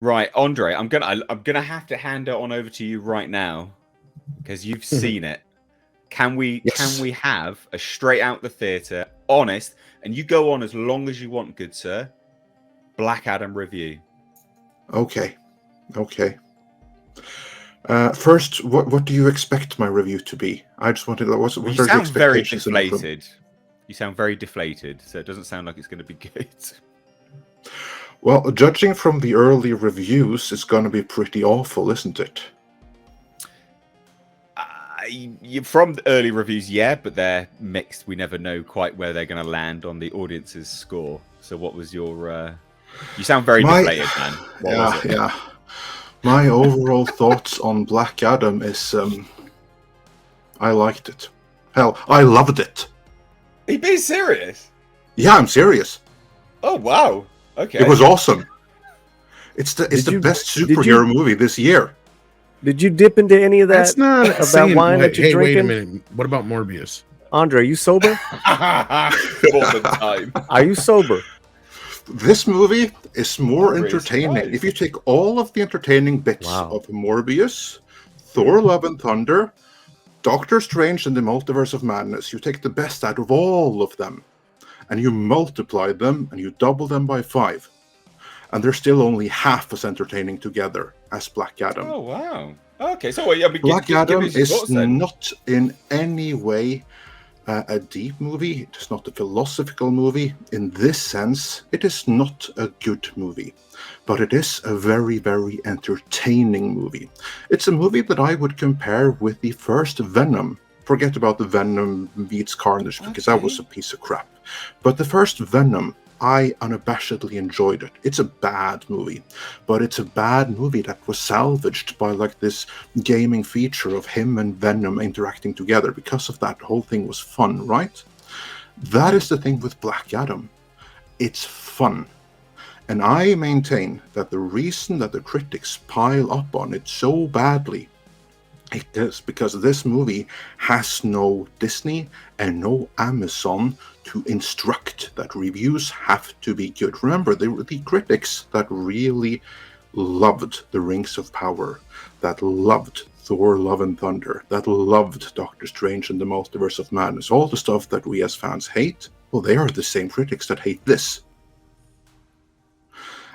Right, Andre, I'm gonna have to hand it on over to you right now because you've seen it. Can we Yes. have a straight out the theatre, honest, and you go on as long as you want, good sir. Black Adam review. Okay. Okay. First, what do you expect my review to be? I just wanted. Well, you What are the sound very expectations in the room? deflated. You sound very deflated, so it doesn't sound like it's going to be good. Well, judging from the early reviews, it's going to be pretty awful, isn't it? From the early reviews, yeah, but they're mixed. We never know quite where they're going to land on the audience's score. So, what was your? You sound very My deflated, man. What was yeah, it? yeah. My overall thoughts on Black Adam is I liked it. Hell, I loved it. Are you being serious? Yeah, I'm serious. Oh wow. Okay. It was awesome. It's the best superhero movie this year. Did you dip into any of that? That's not of saying, that wine that you're hey, drinking? wait a minute. What about Morbius? Andre, are you sober? All the time. Are you sober? This movie is more I'm really entertaining. surprised. If you take all of the entertaining bits Wow. of Morbius, Thor: Love and Thunder, Doctor Strange and the Multiverse of Madness, you take the best out of all of them, and you multiply them, and you double them by 5. And they're still only half as entertaining together as Black Adam. Oh wow. Okay, so yeah, Black Adam give us your is thoughts then. not in any way a deep movie. It is not a philosophical movie. In this sense, it is not a good movie. But it is a very, very entertaining movie. It's a movie that I would compare with the first Venom. Forget about the Venom meets Carnage, because that was a piece of crap. But the first Venom, I unabashedly enjoyed it. It's a bad movie, but it's a bad movie that was salvaged by like this gaming feature of him and Venom interacting together. Because of that, the whole thing was fun, right? That is the thing with Black Adam. It's fun. And I maintain that the reason that the critics pile up on it so badly, it is because this movie has no Disney and no Amazon to instruct that reviews have to be good. Remember, they were the critics that really loved The Rings of Power, that loved Thor: Love and Thunder, that loved Doctor Strange and the Multiverse of Madness. All the stuff that we as fans hate, well, they are the same critics that hate this.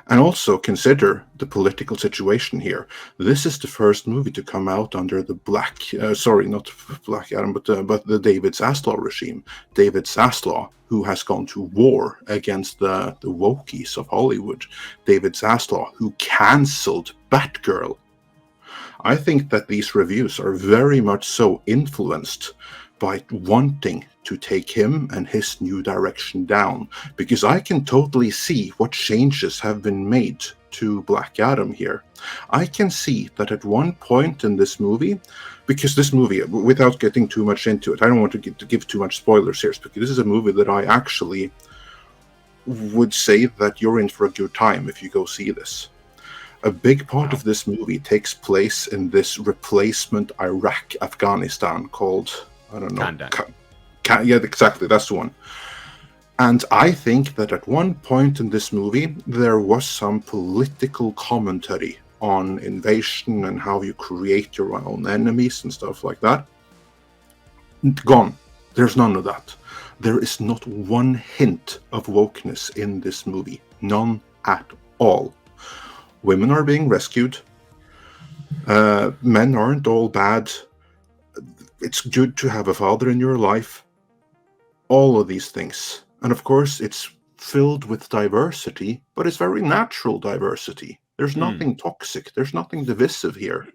And also consider the political situation here. This is the first movie to come out under the not Black Adam, but the David Zaslav regime. David Zaslav, who has gone to war against the wokies of Hollywood. David Zaslav, who cancelled Batgirl. I think that these reviews are very much so influenced by wanting to take him and his new direction down, because I can totally see what changes have been made to Black Adam here. I can see that at one point in this movie, because this movie, without getting too much into it, I don't want to give too much spoilers here, because this is a movie that I actually would say that you're in for a good time if you go see this. A big part of this movie takes place in this replacement Iraq-Afghanistan called, I don't know. Yeah, exactly, that's the one. And I think that at one point in this movie, there was some political commentary on invasion and how you create your own enemies and stuff like that. Gone. There's none of that. There is not one hint of wokeness in this movie. None at all. Women are being rescued. Men aren't all bad. It's good to have a father in your life. All of these things. And of course, it's filled with diversity, but it's very natural diversity. There's nothing toxic. There's nothing divisive here.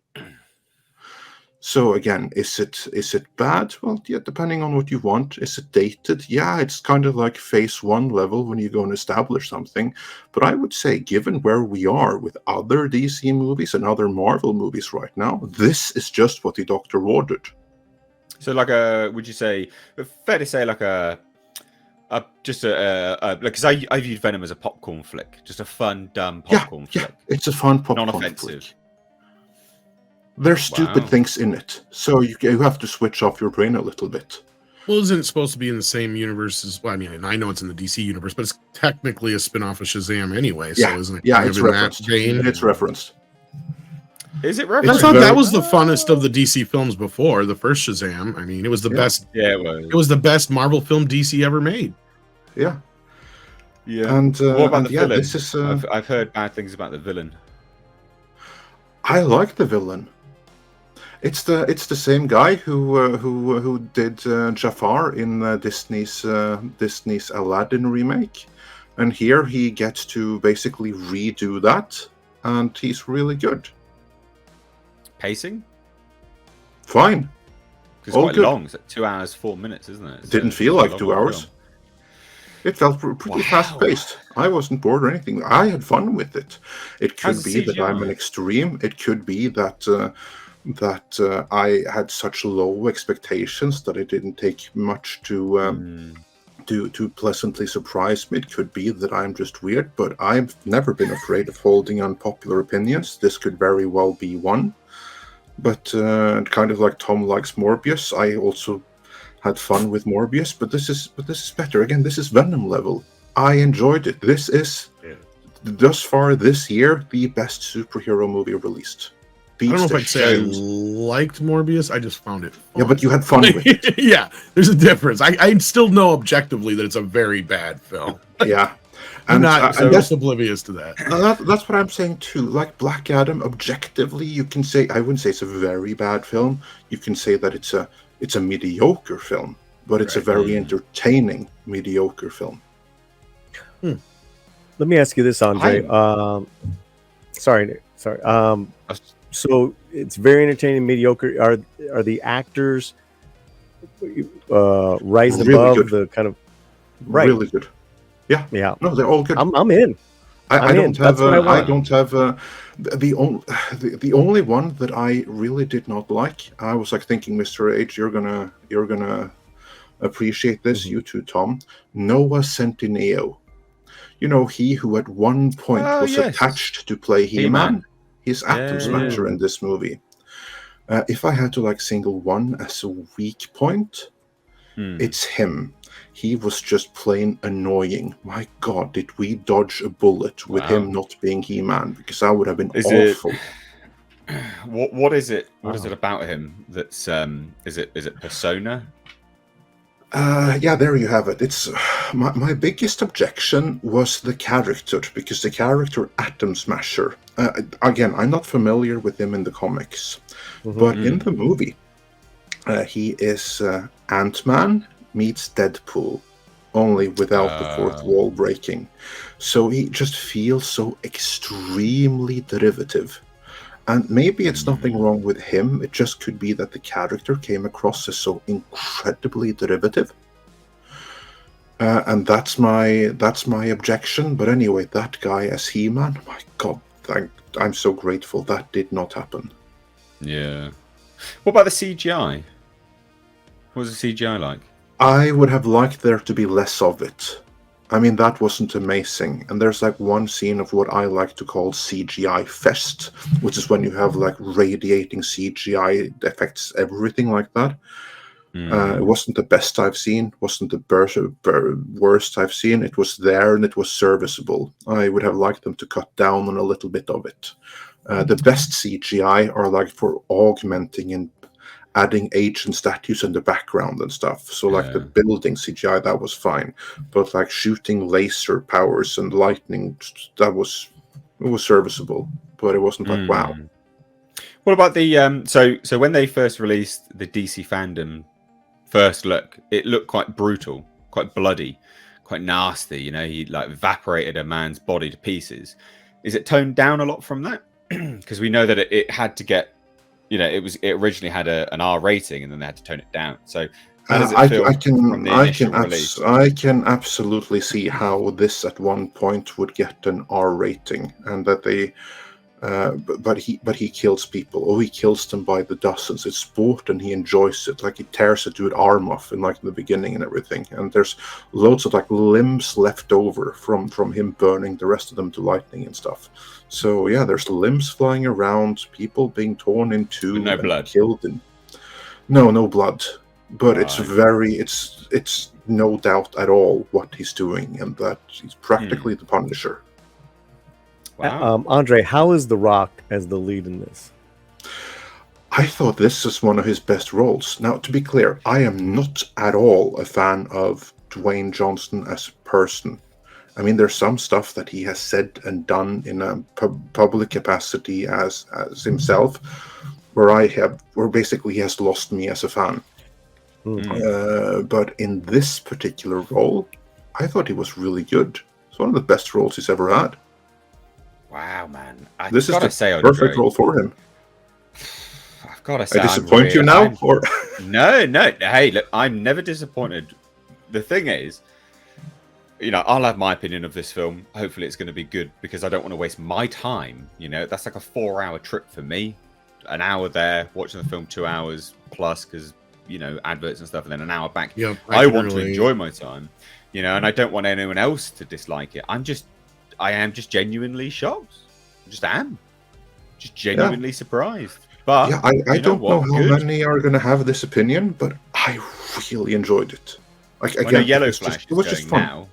So again, is it bad? Well, yeah, depending on what you want. Is it dated? Yeah, it's kind of like phase 1 level when you go and establish something. But I would say, given where we are with other DC movies and other Marvel movies right now, this is just what the Doctor ordered. So, would you say, fair to say, because I viewed Venom as a popcorn flick, just a fun, dumb popcorn flick. Yeah, it's a fun popcorn non-offensive flick. There's stupid things in it, so you have to switch off your brain a little bit. Well, isn't it supposed to be in the same universe as? Well, I mean, I know it's in the DC universe, but it's technically a spin-off of Shazam anyway. Yeah, So isn't it? yeah, kind it's of in referenced. that vein? It's referenced. Is it I referenced? thought that very- was the funnest of the DC films before the first Shazam. I mean, it was the Yeah. best. Yeah, it was. It was the best Marvel film DC ever made. Yeah, Yeah. and What about the villain? this is. I've heard bad things about the villain. I like the villain. It's the same guy who did Jafar in Disney's Aladdin remake, and here he gets to basically redo that, and he's really good. Pacing? Fine. It's All quite good. long. It's like 2 hours, 4 minutes, isn't it? It didn't feel it's a like 2 long hours. film. It felt pretty fast paced. I wasn't bored or anything. I had fun with it. It could How's be the that I'm an CGI? extreme. It could be that I had such low expectations that it didn't take much to pleasantly surprise me. It could be that I'm just weird, but I've never been afraid of holding unpopular opinions. This could very well be one. But kind of like Tom likes Morbius, I also had fun with Morbius. But this is better. Again, this is Venom level. I enjoyed it. This is thus far this year the best superhero movie released. I don't know if I'd say I Beats the liked Morbius. I just found it fun. Yeah, but you had fun with it. Yeah, there's a difference. I still know objectively that it's a very bad film. Yeah. I'm not and just oblivious to that. that's what I'm saying too. Like Black Adam, objectively, you can say, I wouldn't say it's a very bad film. You can say that it's a mediocre film, but it's a very entertaining mediocre film. Let me ask you this, Andre. Sorry. So it's very entertaining, mediocre. Are the actors rising Really above good. the kind of right? Really good. Yeah, No, they're all good. I'm in. I in. don't have. That's what I I want. don't have. The only one that I really did not like. I was like thinking, Mr. H, you're gonna appreciate this. Mm-hmm. You too, Tom. Noah Centineo. You know, he who at one point Oh, was yes. attached to play He-Man. He-Man. He's Atom Yeah. Smasher in this movie. If I had to like single one as a weak point, it's him. He was just plain annoying. My God, did we dodge a bullet with him not being He-Man? Because that would have been awful. What is it? What is it about him that's is it persona? Yeah, there you have it. It's my biggest objection was the character, because the character Atom Smasher. Again, I'm not familiar with him in the comics, but in the movie, he is Ant-Man meets Deadpool, only without the fourth wall breaking. So he just feels so extremely derivative. And maybe it's nothing wrong with him. It just could be that the character came across as so incredibly derivative. And that's my objection. But anyway, that guy as He-Man, my God, I'm so grateful that did not happen. Yeah. What about the CGI? What was the CGI like? I would have liked there to be less of it. I mean, that wasn't amazing. And there's like one scene of what I like to call CGI fest, which is when you have like radiating CGI effects, everything like that. It wasn't the best I've seen, wasn't the worst I've seen. It was there and it was serviceable. I would have liked them to cut down on a little bit of it. The best CGI are like for augmenting and adding age and statues in the background and stuff. So like the building CGI, that was fine. But like shooting laser powers and lightning, it was serviceable. But it wasn't like, wow. What about the so when they first released the DC fandom first look, it looked quite brutal, quite bloody, quite nasty. You know, he like evaporated a man's body to pieces. Is it toned down a lot from that? Because we know that it had to get, you know, it originally had an R rating and then they had to tone it down. So how does it feel from the initial release? I can absolutely see how this at one point would get an R rating, and that they but he kills people, or he kills them by the dozens. It's sport and he enjoys it. Like he tears a dude's arm off in like the beginning and everything, and there's loads of like limbs left over from him burning the rest of them to lightning and stuff. So yeah, there's limbs flying around, people being torn in two, With no blood. killed. No blood. but it's Right. very, it's no doubt at all what he's doing, and that he's practically the Punisher. Wow. Andre, how is The Rock as the lead in this? I thought this was one of his best roles. Now, to be clear, I am not at all a fan of Dwayne Johnson as a person. I mean, there's some stuff that he has said and done in a public capacity as himself, where basically he has lost me as a fan. But in this particular role, I thought he was really good. It's one of the best roles he's ever had. Wow, man. This is gotta the say, perfect Andre, role for him. I've got to say, I disappoint you now, or No. Hey, look, I'm never disappointed. The thing is, you know, I'll have my opinion of this film. Hopefully, it's going to be good because I don't want to waste my time. You know, that's like a 4-hour trip for me. An hour there watching the film, 2 hours plus because you know adverts and stuff, and then an hour back. Yep, I want to enjoy my time, you know, and I don't want anyone else to dislike it. I am just genuinely shocked. I just am, just genuinely surprised. But yeah, I don't know how Good. many are going to have this opinion, but I really enjoyed it. Like I know again, Yellow it was Flash just, it was is just going fun. now.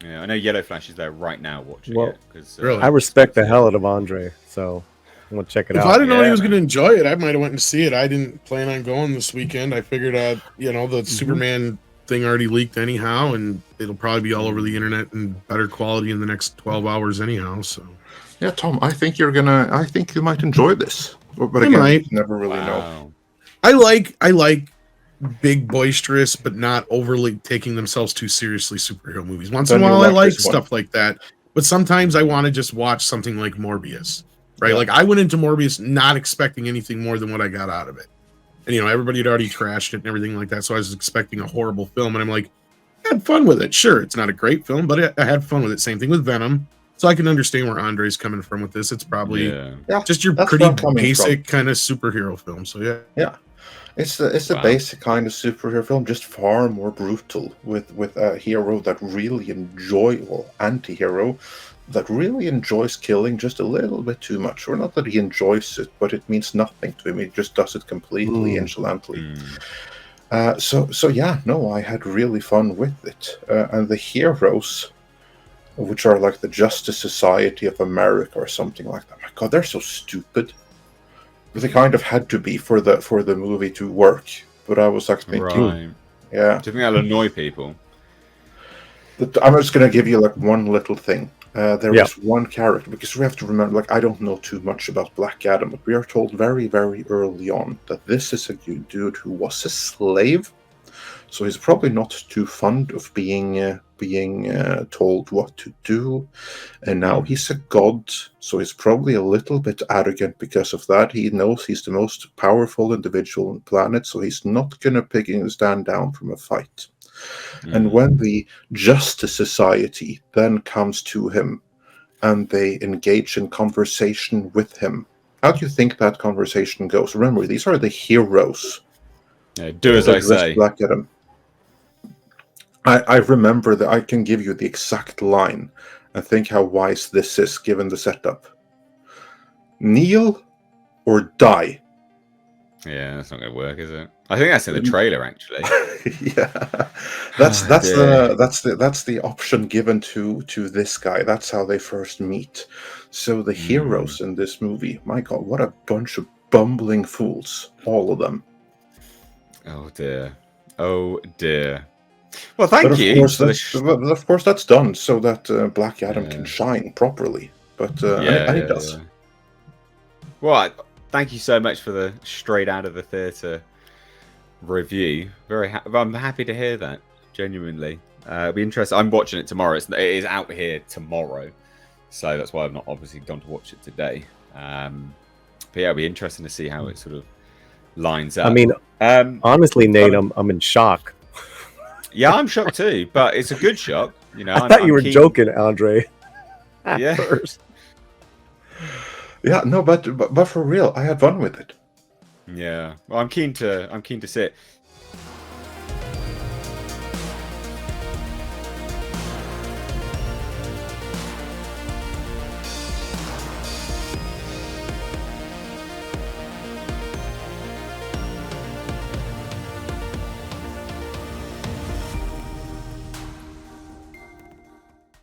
Yeah, I know Yellow Flash is there right now watching Well, it. Because really? I respect the hell out of Andre, so I'm gonna check it If out. I didn't know he Yeah, was man. going to enjoy it, I might have went and see it. I didn't plan on going this weekend. I figured, you know, the Superman thing already leaked anyhow, and it'll probably be all over the internet in better quality in the next 12 hours anyhow. So Yeah, Tom, I think you might enjoy this. But I again, might. you never really know. Wow. I like big, boisterous, but not overly taking themselves too seriously superhero movies. Once in Then a you while, I like like this one. stuff like that. But sometimes I want to just watch something like Morbius, right? Yeah. Like I went into Morbius not expecting anything more than what I got out of it. And, you know, everybody had already trashed it and everything like that. So I was expecting a horrible film. And I'm like, I had fun with it. Sure, it's not a great film, but I had fun with it. Same thing with Venom. So I can understand where Andre's coming from with this. It's probably Yeah. just your that's pretty where I'm coming basic kind of superhero film. So yeah. Yeah, it's the Wow. basic kind of superhero film, just far more brutal, with a hero that really anti-hero that really enjoys killing just a little bit too much, or not that he enjoys it, but it means nothing to him. He just does it completely insolently. So yeah, no, I had really fun with it, and the heroes, which are like the Justice Society of America or something like that. My God, they're so stupid. But they kind of had to be for the movie to work. But I was like thinking, Right. yeah, Do you think that'll annoy people? I'm just gonna give you like one little thing. There Yeah. is one character, because we have to remember, like, I don't know too much about Black Adam, but we are told very, very early on that this is a dude who was a slave, so he's probably not too fond of being told what to do. And now he's a god, so he's probably a little bit arrogant because of that. He knows he's the most powerful individual on the planet, so he's not gonna stand down from a fight. And when the Justice Society then comes to him and they engage in conversation with him, how do you think that conversation goes? Remember, these are the heroes. Yeah, do as I that dress say. Black Adam. I remember that. I can give you the exact line and think how wise this is given the setup. Kneel or die. Yeah, that's not going to work, is it? I think that's in the trailer, actually. Yeah, that's the option given to this guy. That's how they first meet. So the heroes in this movie, my God, what a bunch of bumbling fools, all of them. Oh dear. Oh dear. Well, thank But of you. course, for the but of course, that's done so that Black Adam can shine properly. But and he does. Yeah. Well, thank you so much for the straight out of the theatre review. I'm happy to hear that. Genuinely, it'll be interesting. I'm watching it tomorrow. It is out here tomorrow, so that's why I've not obviously gone to watch it today. But yeah, it'll be interesting to see how it sort of lines up. I mean, honestly, Nate, I'm in shock. Yeah, I'm shocked too, but it's a good shock. You know, I thought you were joking, Andre. Yeah. First. Yeah, no, but for real, I had fun with it. Yeah, well, I'm keen to see it.